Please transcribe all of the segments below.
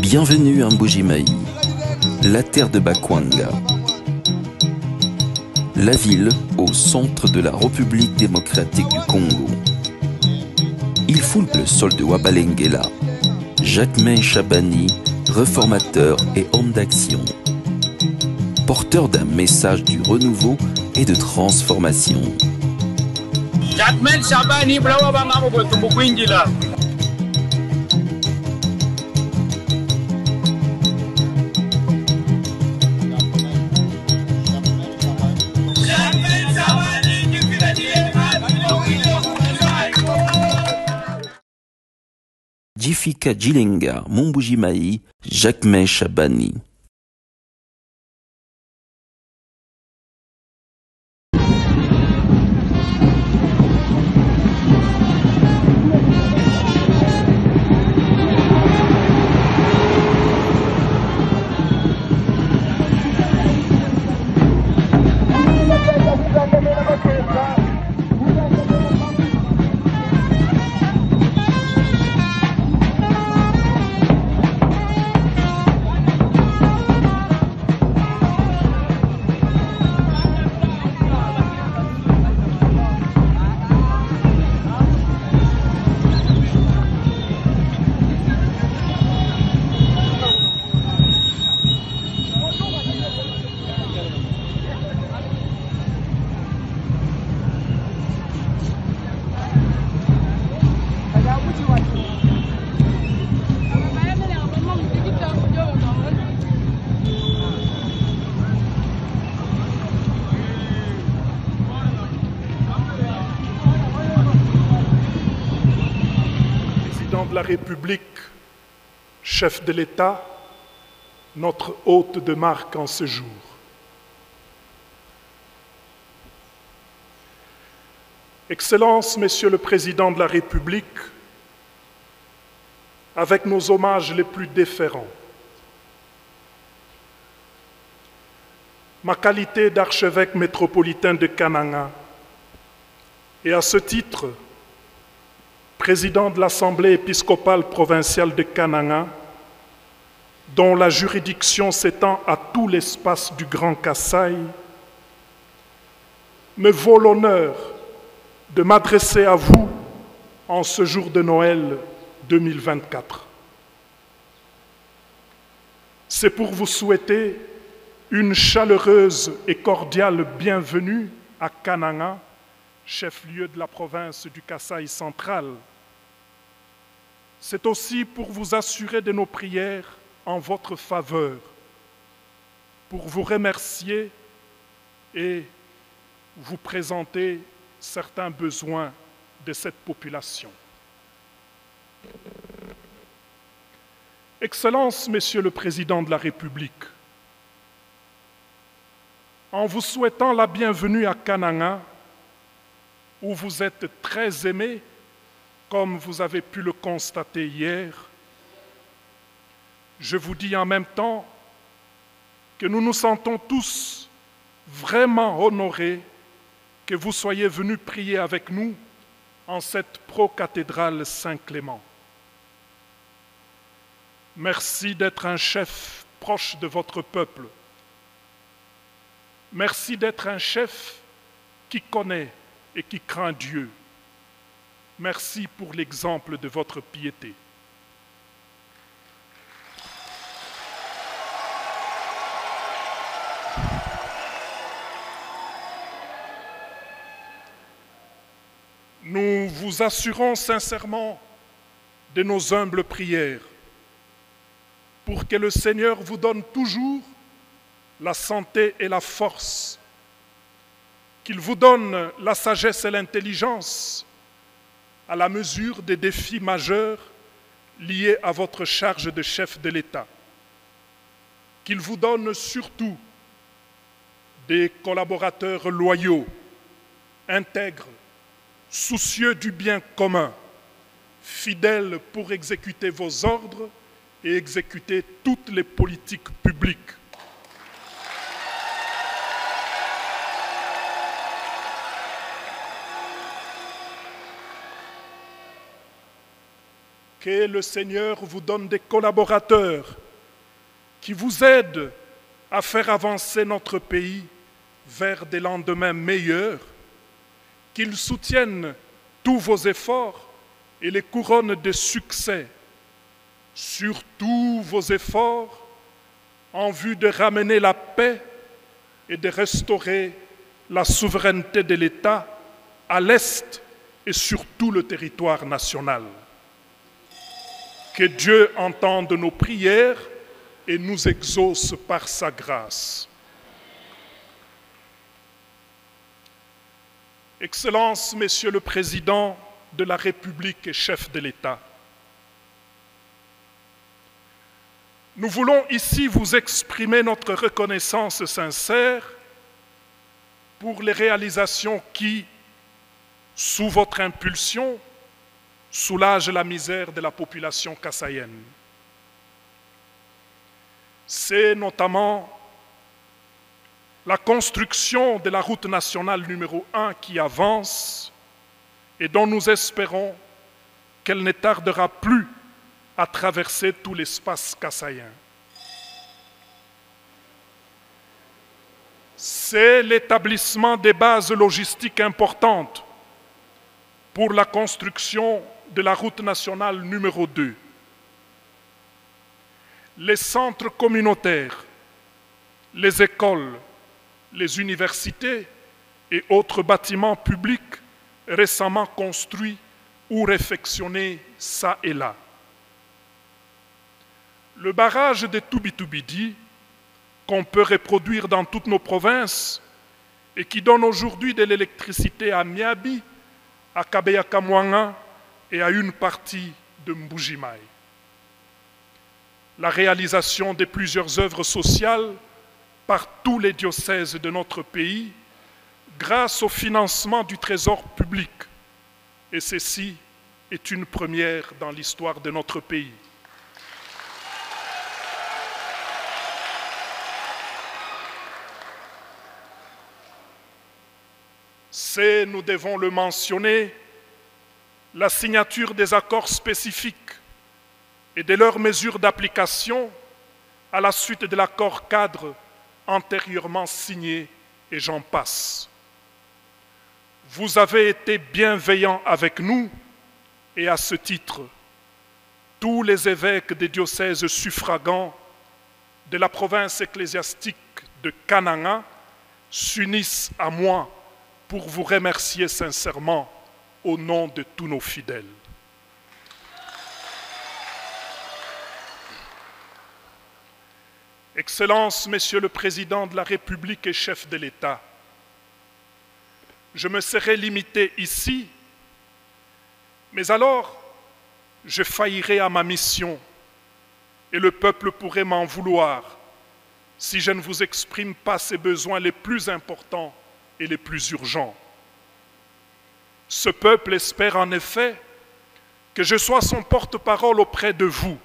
Bienvenue à Mbuji-Mayi, la terre de Bakwanga. La ville au centre de la République démocratique du Congo. Il foule le sol de Wabalengela, Jacquemain Chabani, réformateur et homme d'action. Porteur d'un message du renouveau et de transformation. Jacquemain Chabani, bravo bangambo botumbukwingila. Jifika Jilenga, Mbuji-Mayi, Jacquemain Chabani. De la République, chef de l'État, notre hôte de marque en ce jour. Excellences, Messieurs le Président de la République, avec nos hommages les plus déférents, ma qualité d'archevêque métropolitain de Kananga et à ce titre, président de l'Assemblée épiscopale provinciale de Kananga, dont la juridiction s'étend à tout l'espace du Grand Kasaï, me vaut l'honneur de m'adresser à vous en ce jour de Noël 2024. C'est pour vous souhaiter une chaleureuse et cordiale bienvenue à Kananga, chef-lieu de la province du Kasaï central. C'est aussi pour vous assurer de nos prières en votre faveur, pour vous remercier et vous présenter certains besoins de cette population. Excellences, Monsieur le Président de la République, en vous souhaitant la bienvenue à Kananga, où vous êtes très aimés, comme vous avez pu le constater hier, je vous dis en même temps que nous nous sentons tous vraiment honorés que vous soyez venus prier avec nous en cette pro-cathédrale Saint-Clément. Merci d'être un chef proche de votre peuple. Merci d'être un chef qui connaît et qui craint Dieu. Merci pour l'exemple de votre piété. Nous vous assurons sincèrement de nos humbles prières pour que le Seigneur vous donne toujours la santé et la force, qu'il vous donne la sagesse et l'intelligence à la mesure des défis majeurs liés à votre charge de chef de l'État, qu'il vous donne surtout des collaborateurs loyaux, intègres, soucieux du bien commun, fidèles pour exécuter vos ordres et exécuter toutes les politiques publiques. Que le Seigneur vous donne des collaborateurs qui vous aident à faire avancer notre pays vers des lendemains meilleurs, qu'ils soutiennent tous vos efforts et les couronnent de succès sur tous vos efforts en vue de ramener la paix et de restaurer la souveraineté de l'État à l'Est et sur tout le territoire national. Que Dieu entende nos prières et nous exauce par sa grâce. Excellences, Messieurs le Président de la République et chef de l'État, nous voulons ici vous exprimer notre reconnaissance sincère pour les réalisations qui, sous votre impulsion, soulagent la misère de la population kassaïenne. C'est notamment la construction de la route nationale numéro 1 qui avance et dont nous espérons qu'elle ne tardera plus à traverser tout l'espace kassaïen. C'est l'établissement des bases logistiques importantes pour la construction de la route nationale numéro 2. Les centres communautaires, les écoles, les universités et autres bâtiments publics récemment construits ou réfectionnés ça et là. Le barrage de Toubitoubidi, qu'on peut reproduire dans toutes nos provinces et qui donne aujourd'hui de l'électricité à Miabi, à Kabeya-Kamwanga et à une partie de Mbujimaï. La réalisation de plusieurs œuvres sociales par tous les diocèses de notre pays grâce au financement du Trésor public. Et ceci est une première dans l'histoire de notre pays. C'est, nous devons le mentionner, la signature des accords spécifiques et de leurs mesures d'application à la suite de l'accord cadre antérieurement signé, et j'en passe. Vous avez été bienveillants avec nous et à ce titre, tous les évêques des diocèses suffragants de la province ecclésiastique de Kananga s'unissent à moi pour vous remercier sincèrement au nom de tous nos fidèles. Excellences, Messieurs le Président de la République et chef de l'État, je me serais limité ici, mais alors je faillirais à ma mission et le peuple pourrait m'en vouloir si je ne vous exprime pas ses besoins les plus importants et les plus urgents. Ce peuple espère en effet que je sois son porte-parole auprès de vous,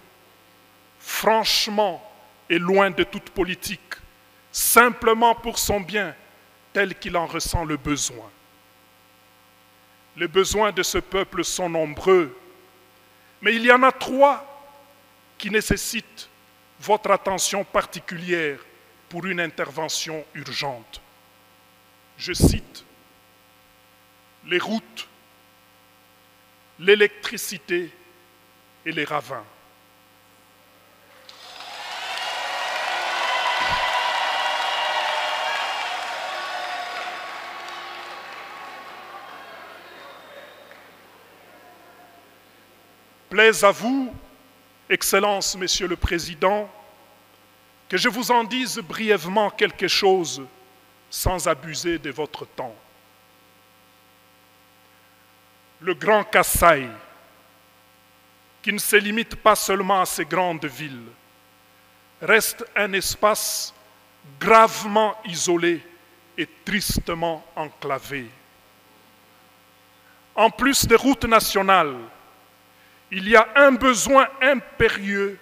franchement et loin de toute politique, simplement pour son bien, tel qu'il en ressent le besoin. Les besoins de ce peuple sont nombreux, mais il y en a 3 qui nécessitent votre attention particulière pour une intervention urgente. Je cite les routes, l'électricité et les ravins. Plaise à vous, Excellences, Monsieur le Président, que je vous en dise brièvement quelque chose sans abuser de votre temps. Le Grand Kasaï, qui ne se limite pas seulement à ces grandes villes, reste un espace gravement isolé et tristement enclavé. En plus des routes nationales, il y a un besoin impérieux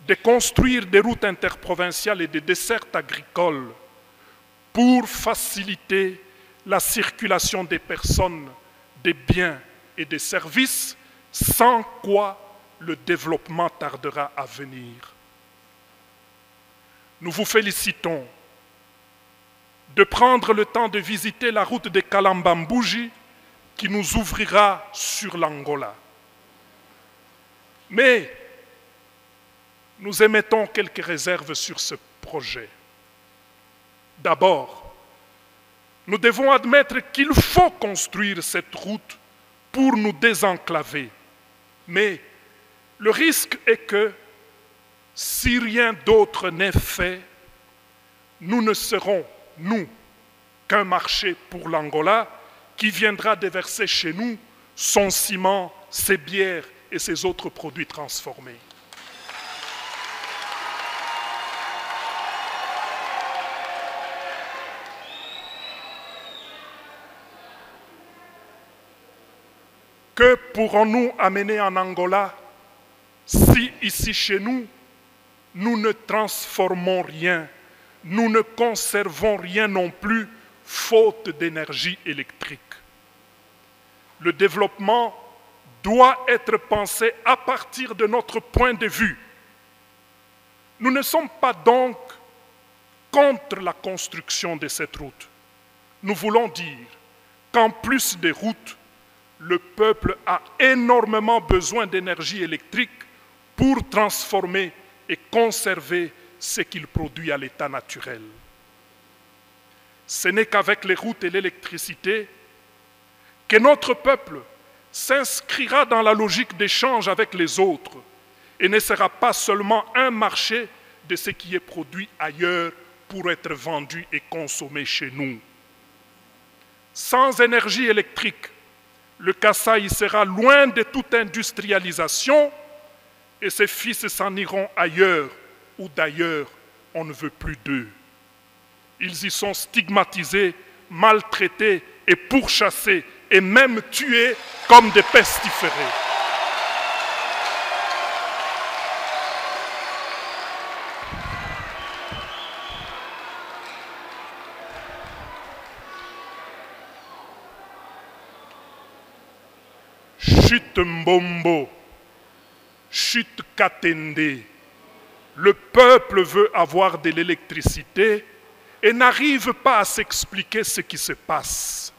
de construire des routes interprovinciales et des dessertes agricoles pour faciliter la circulation des personnes, des biens et des services, sans quoi le développement tardera à venir. Nous vous félicitons de prendre le temps de visiter la route de Kalambambouji qui nous ouvrira sur l'Angola. Mais nous émettons quelques réserves sur ce projet. D'abord, nous devons admettre qu'il faut construire cette route pour nous désenclaver. Mais le risque est que, si rien d'autre n'est fait, nous ne serons, nous, qu'un marché pour l'Angola qui viendra déverser chez nous son ciment, ses bières et ses autres produits transformés. Que pourrons-nous amener en Angola si ici chez nous, nous ne transformons rien, nous ne conservons rien non plus, faute d'énergie électrique? Le développement doit être pensé à partir de notre point de vue. Nous ne sommes pas donc contre la construction de cette route. Nous voulons dire qu'en plus des routes, le peuple a énormément besoin d'énergie électrique pour transformer et conserver ce qu'il produit à l'état naturel. Ce n'est qu'avec les routes et l'électricité que notre peuple s'inscrira dans la logique d'échange avec les autres et ne sera pas seulement un marché de ce qui est produit ailleurs pour être vendu et consommé chez nous. Sans énergie électrique, le Kasaï sera loin de toute industrialisation et ses fils s'en iront ailleurs où d'ailleurs on ne veut plus d'eux. Ils y sont stigmatisés, maltraités et pourchassés et même tués comme des pestiférés. Chute Mbombo, chute Katende, le peuple veut avoir de l'électricité et n'arrive pas à s'expliquer ce qui se passe.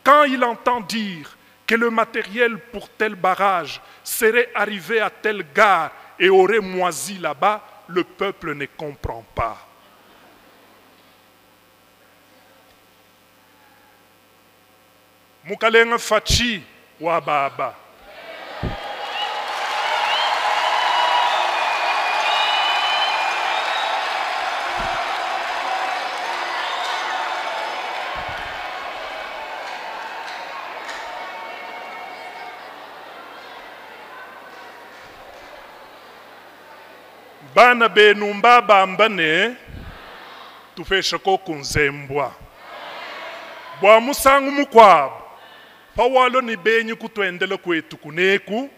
Quand il entend dire que le matériel pour tel barrage serait arrivé à telle gare et aurait moisi là-bas, le peuple ne comprend pas. Mukalenga Fachi Wababa. Bana benumba bambane tufesha ko kunzembwa bwa musangu mukwabo pawalo ni benyi kutwendele kwetu kuneku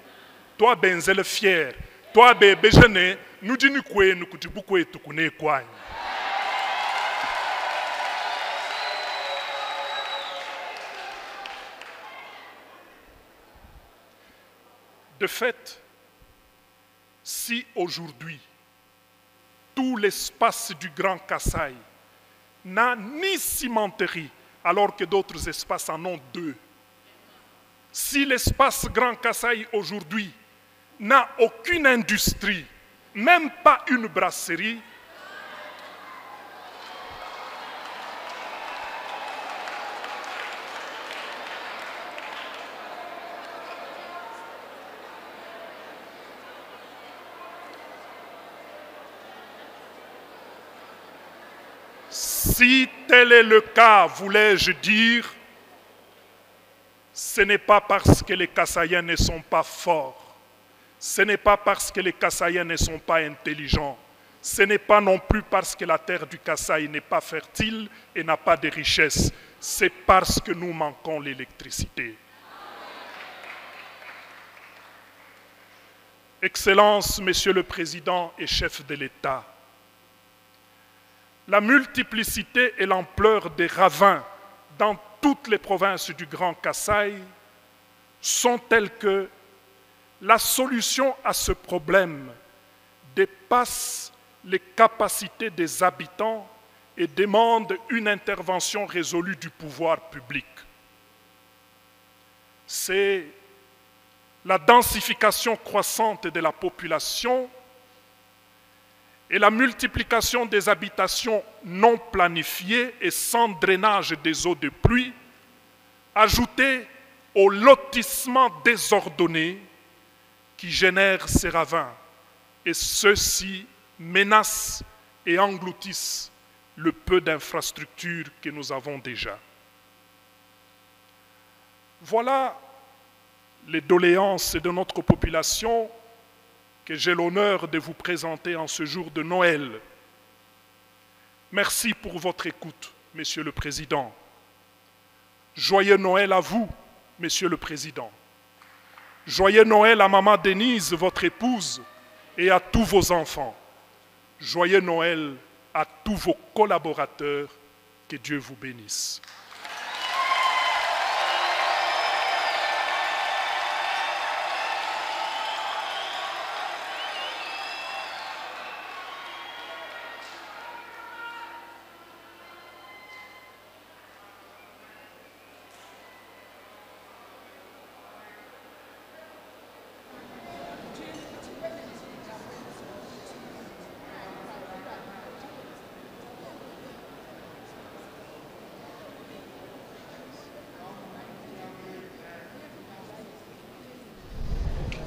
twa benzele fier twa bebejene nudini kwenu kutibu kwetu kunekwanyi. De fait, si aujourd'hui tout l'espace du Grand Kasaï n'a ni cimenterie, alors que d'autres espaces en ont deux. Si l'espace Grand Kasaï aujourd'hui n'a aucune industrie, même pas une brasserie, si tel est le cas, voulais-je dire, ce n'est pas parce que les Kasaïens ne sont pas forts, ce n'est pas parce que les Kasaïens ne sont pas intelligents, ce n'est pas non plus parce que la terre du Kasaï n'est pas fertile et n'a pas de richesse, c'est parce que nous manquons l'électricité. Excellences, Monsieur le Président et chef de l'État, la multiplicité et l'ampleur des ravins dans toutes les provinces du Grand Kasaï sont telles que la solution à ce problème dépasse les capacités des habitants et demande une intervention résolue du pouvoir public. C'est la densification croissante de la population et la multiplication des habitations non planifiées et sans drainage des eaux de pluie, ajoutées au lotissement désordonné qui génère ces ravins. Et ceux-ci menacent et engloutissent le peu d'infrastructures que nous avons déjà. Voilà les doléances de notre population que j'ai l'honneur de vous présenter en ce jour de Noël. Merci pour votre écoute, Monsieur le Président. Joyeux Noël à vous, Monsieur le Président. Joyeux Noël à Maman Denise, votre épouse, et à tous vos enfants. Joyeux Noël à tous vos collaborateurs. Que Dieu vous bénisse.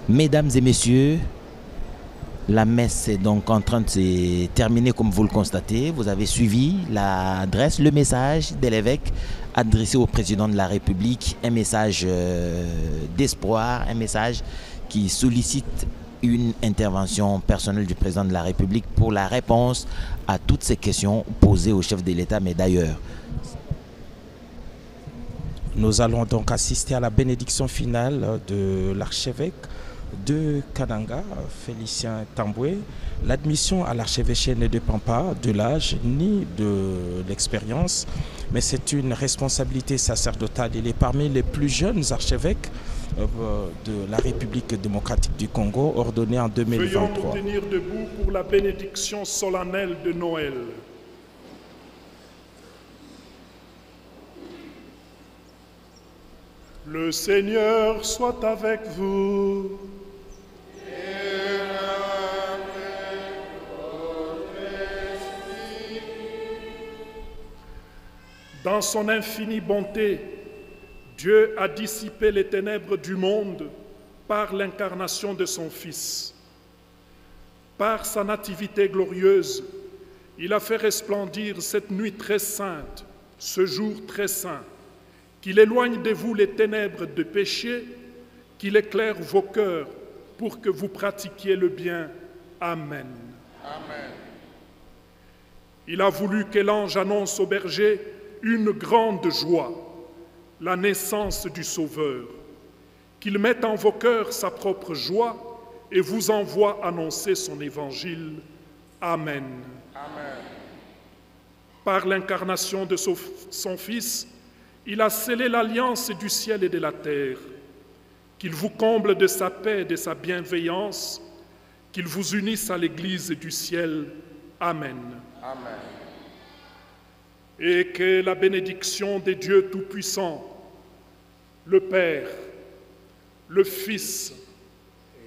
Mesdames et messieurs, la messe est donc en train de se terminer comme vous le constatez. Vous avez suivi l'adresse, le message de l'évêque adressé au président de la République, un message d'espoir, un message qui sollicite une intervention personnelle du président de la République pour la réponse à toutes ces questions posées au chef de l'État, mais d'ailleurs. Nous allons donc assister à la bénédiction finale de l'archevêque de Kananga, Félicien Tamboué. L'admission à l'archevêché ne dépend pas de l'âge ni de l'expérience, mais c'est une responsabilité sacerdotale. Il est parmi les plus jeunes archevêques de la République démocratique du Congo, ordonné en 2023. Veuillons nous tenir debout pour la bénédiction solennelle de Noël. Le Seigneur soit avec vous. Dans son infinie bonté, Dieu a dissipé les ténèbres du monde par l'incarnation de son Fils. Par sa nativité glorieuse, il a fait resplendir cette nuit très sainte, ce jour très saint, qu'il éloigne de vous les ténèbres de péché, qu'il éclaire vos cœurs pour que vous pratiquiez le bien. Amen. Amen. Il a voulu que l'ange annonce aux bergers une grande joie, la naissance du Sauveur, qu'il mette en vos cœurs sa propre joie et vous envoie annoncer son évangile. Amen. Amen. Par l'incarnation de son Fils, il a scellé l'alliance du ciel et de la terre. Qu'il vous comble de sa paix et de sa bienveillance, qu'il vous unisse à l'Église du ciel. Amen. Amen. Et que la bénédiction des dieux Tout-Puissants, le Père, le Fils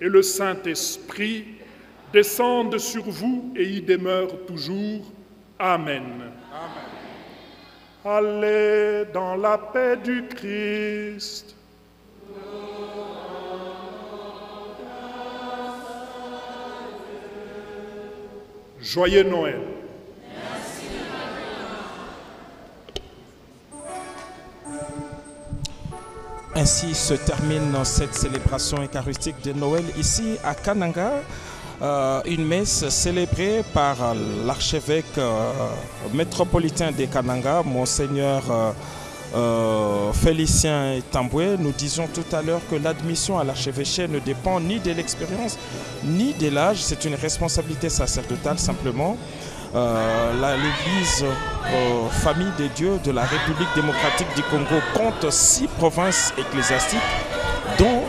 et le Saint-Esprit descendent sur vous et y demeurent toujours. Amen. Amen. Allez dans la paix du Christ. Joyeux Noël. Ainsi se termine cette célébration eucharistique de Noël ici à Kananga. Une messe célébrée par l'archevêque métropolitain de Kananga, Monseigneur Félicien Tamboué. Nous disions tout à l'heure que l'admission à l'archevêché ne dépend ni de l'expérience ni de l'âge. C'est une responsabilité sacerdotale simplement. L'Église Famille des Dieux de la République démocratique du Congo compte 6 provinces ecclésiastiques, dont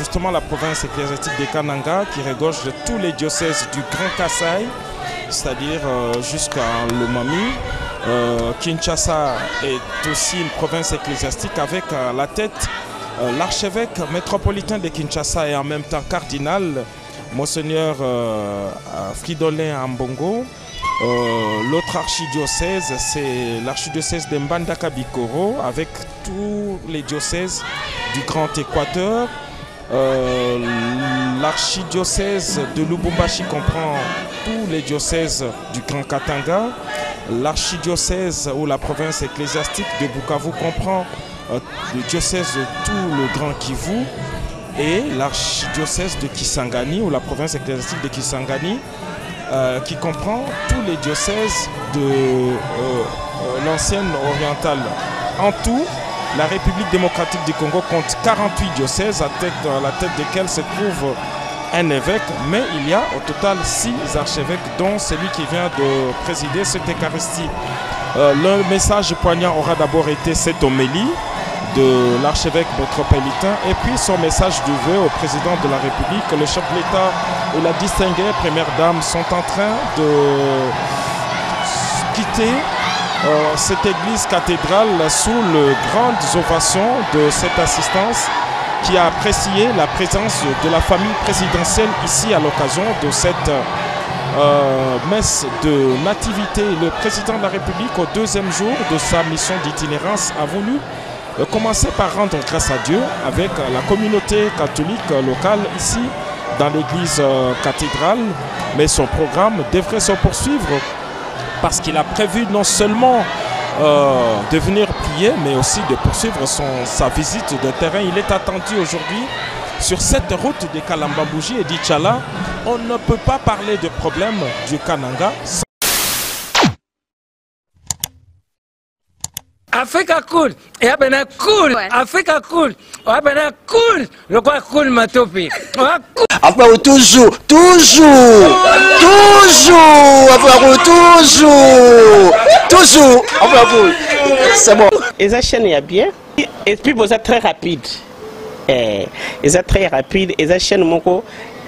justement la province ecclésiastique de Kananga qui regorge de tous les diocèses du Grand Kasaï, c'est-à-dire jusqu'à Lomami. Kinshasa est aussi une province ecclésiastique avec à la tête l'archevêque métropolitain de Kinshasa et en même temps cardinal, Monseigneur Fridolin Ambongo. L'autre archidiocèse, c'est l'archidiocèse de Mbandaka Bikoro avec tous les diocèses du Grand Équateur. L'archidiocèse de Lubumbashi comprend tous les diocèses du Grand Katanga. L'archidiocèse ou la province ecclésiastique de Bukavu comprend le diocèse de tout le Grand Kivu. Et l'archidiocèse de Kisangani ou la province ecclésiastique de Kisangani qui comprend tous les diocèses de l'ancienne orientale. En tout, la République démocratique du Congo compte 48 diocèses à la tête desquels se trouve un évêque, mais il y a au total 6 archevêques, dont celui qui vient de présider cette Eucharistie. Le message poignant aura d'abord été cette homélie de l'archevêque métropolitain et puis son message de vœu au président de la République. Le chef de l'État et la distinguée première dame sont en train de quitter cette église cathédrale sous les grandes ovations de cette assistance qui a apprécié la présence de la famille présidentielle ici à l'occasion de cette messe de nativité. Le président de la République, au deuxième jour de sa mission d'itinérance, a voulu commencer par rendre grâce à Dieu avec la communauté catholique locale ici dans l'église cathédrale. Mais son programme devrait se poursuivre parce qu'il a prévu non seulement de venir prier, mais aussi de poursuivre sa visite de terrain. Il est attendu aujourd'hui sur cette route de Kalambambouji et d'Ichala. On ne peut pas parler de problème du Kananga sans... Africa cool, et abena cool, Africa cool, abena cool, le quoi cool matopi. Après toujours, c'est bon. Et ça chaîne est bien, et puis vous êtes très rapide. Et ça très rapide, et ça chaîne moko,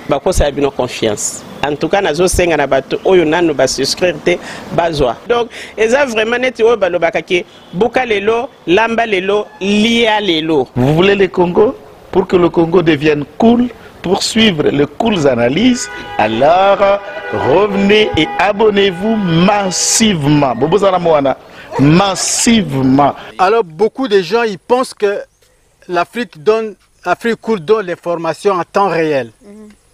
bako ça a bien confiance. En tout cas, nazo senga na bato oyo nanu ba souscrire te bazwa. Donc, eza vraiment neti oyo balobakaki buka lelo, lamba lelo, lia lelo. Vous voulez le Congo? Pour que le Congo devienne cool, pour suivre les cool analyses, alors revenez et abonnez-vous massivement. Massivement. Alors, beaucoup de gens ils pensent que l'Afrique cool donne l'information en temps réel.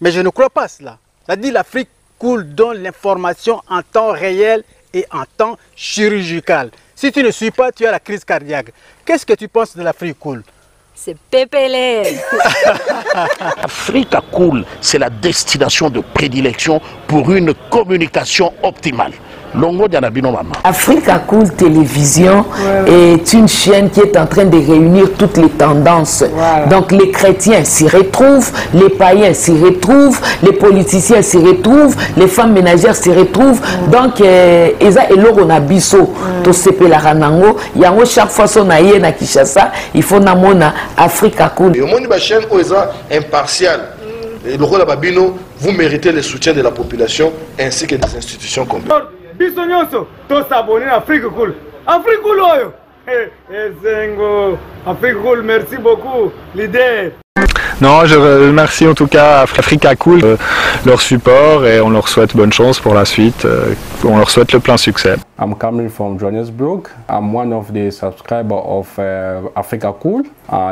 Mais je ne crois pas cela. C'est-à-dire l'Afrique cool donne l'information en temps réel et en temps chirurgical. Si tu ne suis pas, tu as la crise cardiaque. Qu'est-ce que tu penses de l'Afrique cool? C'est pépélé. Africa Cool, c'est la destination de prédilection pour une communication optimale. Africa Cool Télévision est une chaîne qui est en train de réunir toutes les tendances. Donc les chrétiens s'y retrouvent, les païens s'y retrouvent, les politiciens s'y retrouvent, les femmes ménagères s'y retrouvent. Donc eza eloro na biso to sepela ranango yango chaque fois son aye na Kinshasa il faut namona Africa Cool. Et au monde ba chaîne oza impartial. Et le rôle babino, vous méritez le soutien de la population ainsi que des institutions complètes. Afrique Cool. Afrique Cool, Afrique Cool, merci beaucoup, l'idée. Non, je remercie en tout cas Africa Cool, leur support et on leur souhaite bonne chance pour la suite. On leur souhaite le plein succès. I'm coming from Johannesburg. I'm one of the subscribers of Africa Cool.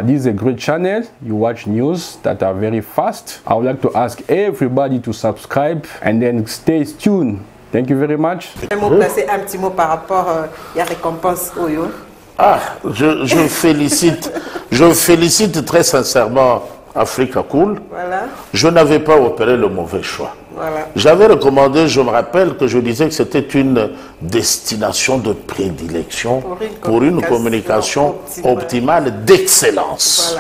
This is a great channel. You watch news that are very fast. I would like to ask everybody to subscribe and then stay tuned. Thank you very much. Placer un petit mot par rapport à la récompense Oyo. Je félicite très sincèrement Africa Cool. Voilà. Je n'avais pas opéré le mauvais choix. Voilà. J'avais recommandé, je me rappelle que je disais que c'était une destination de prédilection pour une communication optimale d'excellence.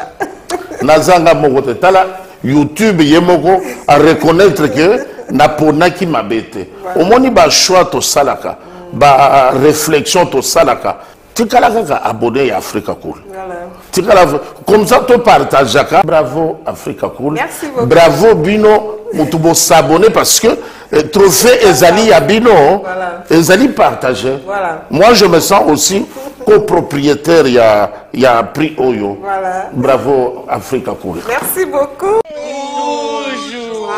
Nazanga Mogotala, YouTube Yemoko à reconnaître que Napona qui m'a bêté. Au moins, il choix to salaka, ba réflexion to salaka. tikala kaka abonné à Africa Cool. Tikala comme ça tu partages. Bravo Africa Cool. Merci beaucoup. Bravo Bino, mutubo s'abonner parce que trophée Ezali à Bino, Ezali partagé. Moi je me sens aussi copropriétaire, il y a prix Oyo. Bravo Africa Cool. Merci beaucoup. Toujours.